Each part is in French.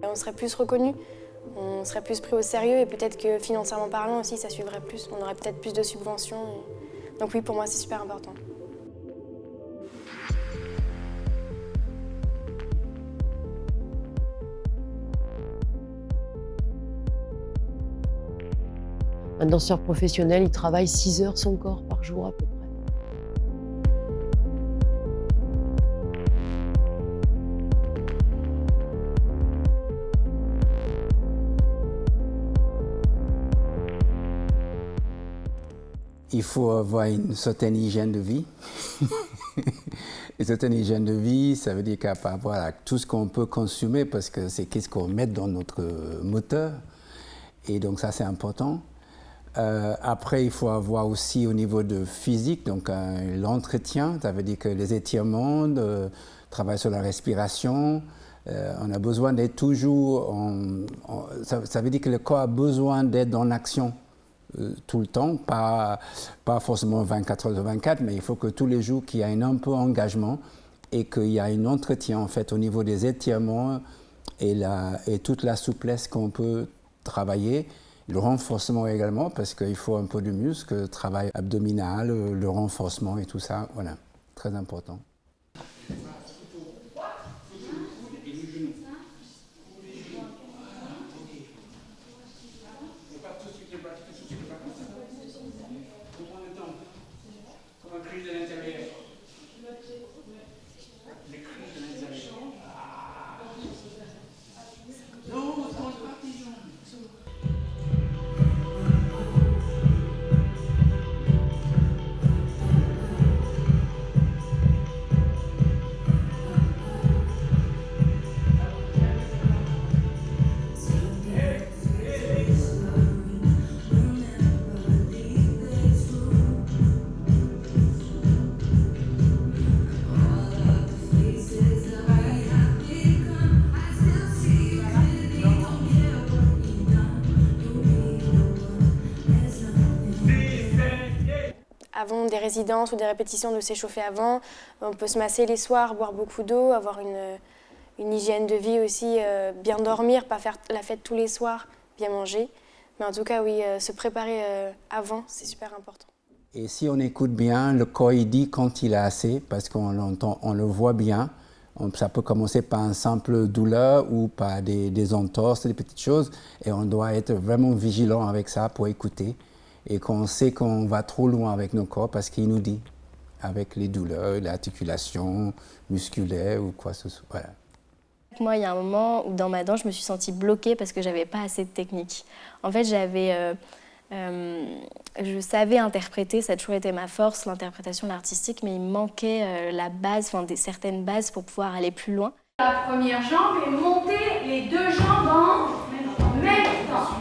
On serait plus reconnu, on serait plus pris au sérieux et peut-être que financièrement parlant aussi ça suivrait plus, on aurait peut-être plus de subventions. Donc oui, pour moi c'est super important. Un danseur professionnel, il travaille 6 heures son corps par jour à peu près. Il faut avoir une certaine hygiène de vie. Une certaine hygiène de vie, ça veut dire qu'à part voilà, tout ce qu'on peut consommer, parce que c'est qu'est-ce qu'on met dans notre moteur. Et donc ça, c'est important. Après, il faut avoir aussi au niveau de physique, donc l'entretien, ça veut dire que les étirements, travail sur la respiration. On a besoin d'être toujours ça veut dire que le corps a besoin d'être en action. Tout le temps, pas forcément 24 heures de 24, mais il faut que tous les jours qu'il y ait un peu d'engagement et qu'il y ait un entretien en fait au niveau des étirements et toute la souplesse qu'on peut travailler. Le renforcement également, parce qu'il faut un peu de muscle, le travail abdominal, le renforcement et tout ça, voilà, très important. Avant des résidences ou des répétitions, de s'échauffer avant. On peut se masser les soirs, boire beaucoup d'eau, avoir une hygiène de vie aussi, bien dormir, pas faire la fête tous les soirs, bien manger. Mais en tout cas, oui, se préparer avant, c'est super important. Et si on écoute bien, le corps il dit quand il a assez, parce qu'on l'entend, on le voit bien. Ça peut commencer par une simple douleur ou par des entorses, des petites choses. Et on doit être vraiment vigilant avec ça pour écouter. Et qu'on sait qu'on va trop loin avec nos corps parce qu'il nous dit, avec les douleurs, l'articulation musculaire ou quoi que ce soit. Voilà. Moi, il y a un moment où dans ma danse, je me suis sentie bloquée parce que j'avais pas assez de technique. En fait, je savais interpréter, ça a toujours été ma force, l'interprétation, l'artistique, mais il me manquait la base, certaines bases pour pouvoir aller plus loin. La première jambe et monter les deux jambes en même temps.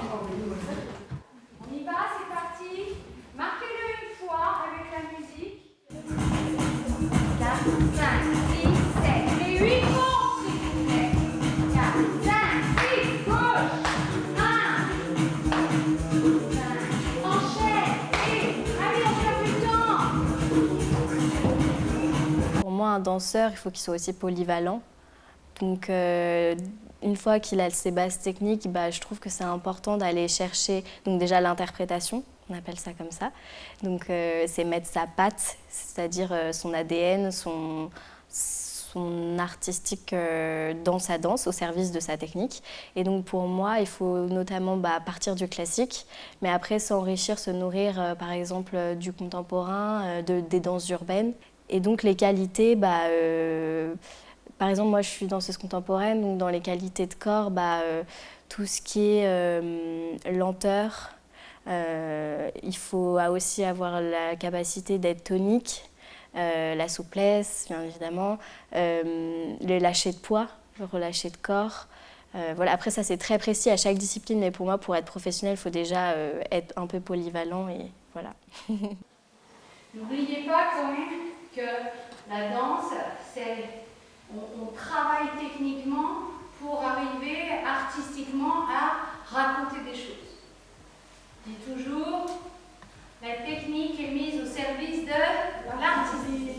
On y va, c'est parti. Marquez-le une fois avec la musique. 4, 5, 6, 7. Les 8 comptes, s'il vous plaît. 4, 5, 6, gauche. 1, 5, enchaîne. Et allez, on perd du temps. Pour moi, un danseur, il faut qu'il soit aussi polyvalent. Donc, une fois qu'il a ses bases techniques, je trouve que c'est important d'aller chercher donc déjà l'interprétation, on appelle ça comme ça. Donc c'est mettre sa patte, c'est-à-dire son ADN, son artistique dans sa danse, au service de sa technique. Et donc pour moi, il faut notamment partir du classique, mais après s'enrichir, se nourrir par exemple du contemporain, des danses urbaines. Et donc les qualités, Par exemple, moi je suis danseuse contemporaine, donc dans les qualités de corps, tout ce qui est lenteur, il faut aussi avoir la capacité d'être tonique, la souplesse bien évidemment, le lâcher de poids, le relâcher de corps. Voilà. Après ça c'est très précis à chaque discipline, mais pour moi pour être professionnel il faut déjà être un peu polyvalent et voilà. N'oubliez pas quand même que la danse, on travaille techniquement pour arriver artistiquement à raconter des choses. Je dis toujours, la technique est mise au service de l'artistique.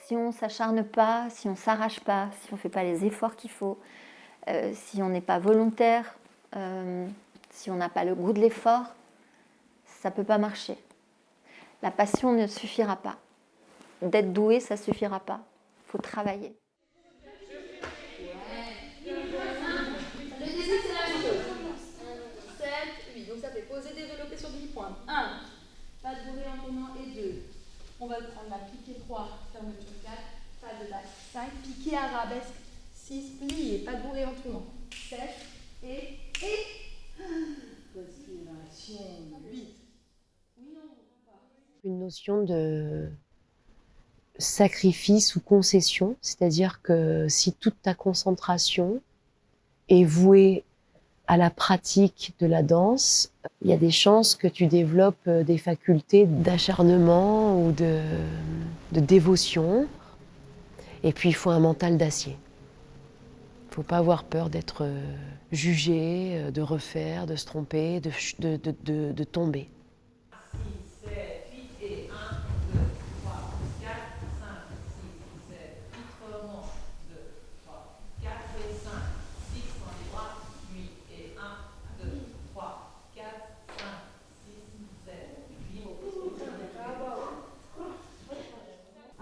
Si on ne s'acharne pas, si on ne s'arrache pas, si on ne fait pas les efforts qu'il faut, si on n'est pas volontaire, si on n'a pas le goût de l'effort, ça ne peut pas marcher. La passion ne suffira pas. D'être doué, ça ne suffira pas. Il faut travailler. Le début, c'est la même chose. 7, 8. Donc ça fait poser, développer sur demi-pointe. 1. Pas de bourrée en tournant et 2. On va prendre la piquée 3, fermeture 4, pas de basse 5, piquée arabesque 6, plié, pas de bourrée en tournant 7 et respiration 8. Une notion de sacrifice ou concession, c'est-à-dire que si toute ta concentration est vouée à la pratique de la danse, il y a des chances que tu développes des facultés d'acharnement ou de dévotion. Et puis il faut un mental d'acier. Il ne faut pas avoir peur d'être jugé, de refaire, de se tromper, de tomber. 6, 7, 8 et 1, 2, 3, 4, 5, 6, 7, 8, remonte, 2, 3, 4 et 5, 6 dans les bras, 8 et 1, 2, 3, 4, 5, 6, 7, 8.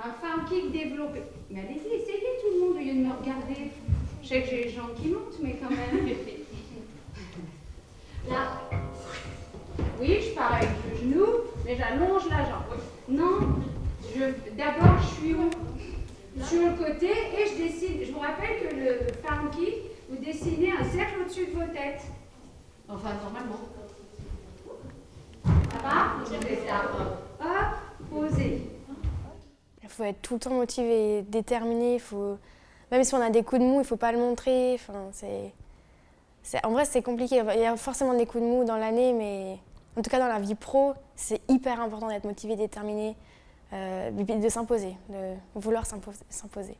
Un farm kick développé. Mais allez-y, essayez tout le monde au lieu de me regarder. Je sais que j'ai les jambes qui montent, mais quand même. Là. Oui, je pars avec le genou, mais j'allonge la jambe. Non, d'abord je suis sur le côté et je dessine. Je vous rappelle que le farm kick, vous dessinez un cercle au-dessus de vos têtes. Enfin, normalement. Ça va? Je fais ça. Hop, posez. Il faut être tout le temps motivé, déterminé. Même si on a des coups de mou, il ne faut pas le montrer. Enfin, en vrai, c'est compliqué. Il y a forcément des coups de mou dans l'année, mais en tout cas, dans la vie pro, c'est hyper important d'être motivé, déterminé, de s'imposer, de vouloir s'imposer.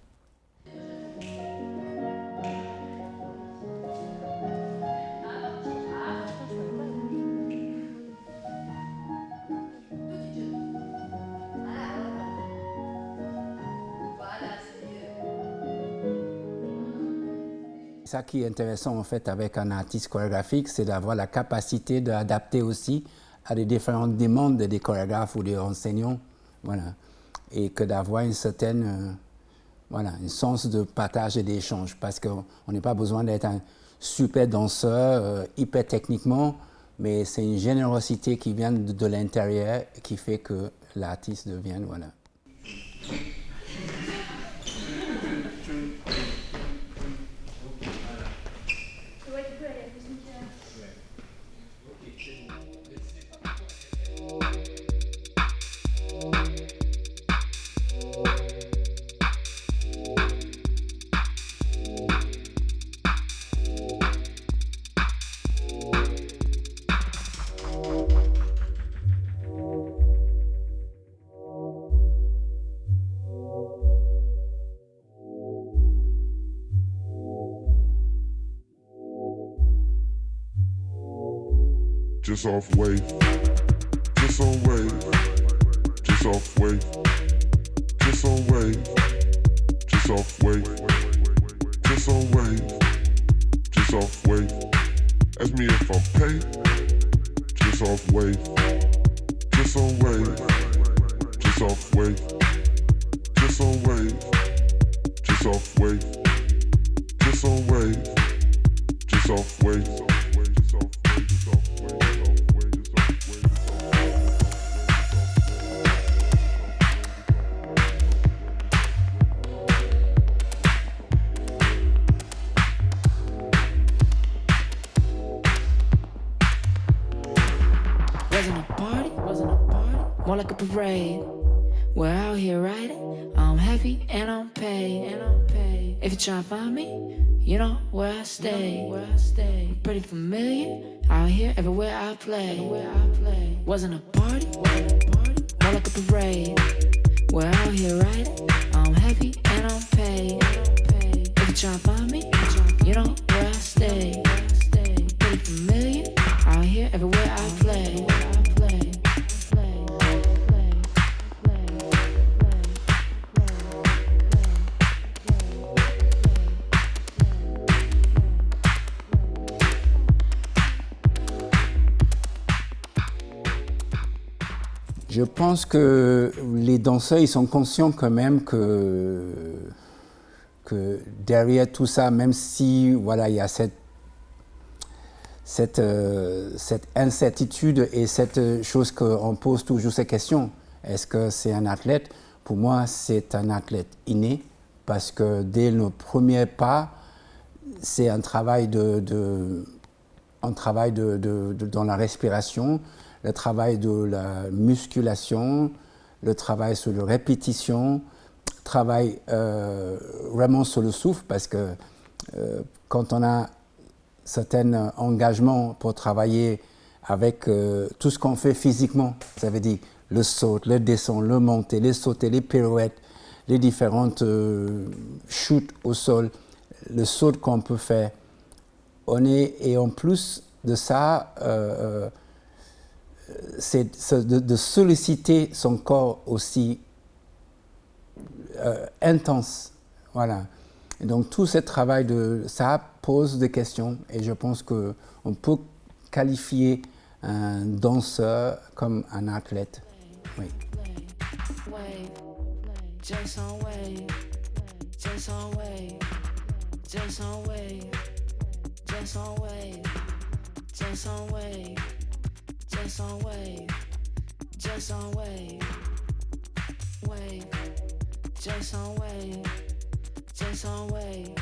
Ça qui est intéressant en fait avec un artiste chorégraphique, c'est d'avoir la capacité d'adapter aussi à des différentes demandes des chorégraphes ou des enseignants, voilà, et que d'avoir une certaine, un sens de partage et d'échange, parce qu'on n'a pas besoin d'être un super danseur, hyper techniquement, mais c'est une générosité qui vient de l'intérieur qui fait que l'artiste devienne, voilà. just off wave, just on wave, just off wave, just on wave, just off wave, just on wave, just off wave. Ask me if I'm paid, just off wave, just on wave, just off wave, just on wave, just off wave, just on wave, just off wave. More like a parade. We're out here riding. I'm happy and I'm paid. If you try to find me, you know where I stay. I'm pretty familiar. Out here, everywhere I play. Wasn't a party. More like a parade. We're out here riding. I'm happy and I'm paid. If you try to find me, you know where I stay. Pretty familiar. Out here, everywhere I play. Je pense que les danseurs, ils sont conscients quand même que derrière tout ça, même si voilà, il y a cette incertitude et cette chose qu'on pose toujours ces questions. Est-ce que c'est un athlète? Pour moi, c'est un athlète inné parce que dès le premier pas, c'est un travail dans la respiration, le travail de la musculation, le travail sur la répétition, travail vraiment sur le souffle parce que quand on a certains engagements pour travailler avec tout ce qu'on fait physiquement, ça veut dire le saut, le descend, le monter, les sauter, les pirouettes, les différentes shoots au sol, le saut qu'on peut faire. Et en plus de ça, c'est de solliciter son corps aussi intense. Voilà. Et donc tout ce travail, ça pose des questions et je pense qu'on peut qualifier un danseur comme un athlète. Oui. Just on wave, just on wave, just on wave, just on wave, just on wave, just on wave, just on wave, wave, just on wave, just on wave,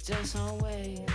just on wave.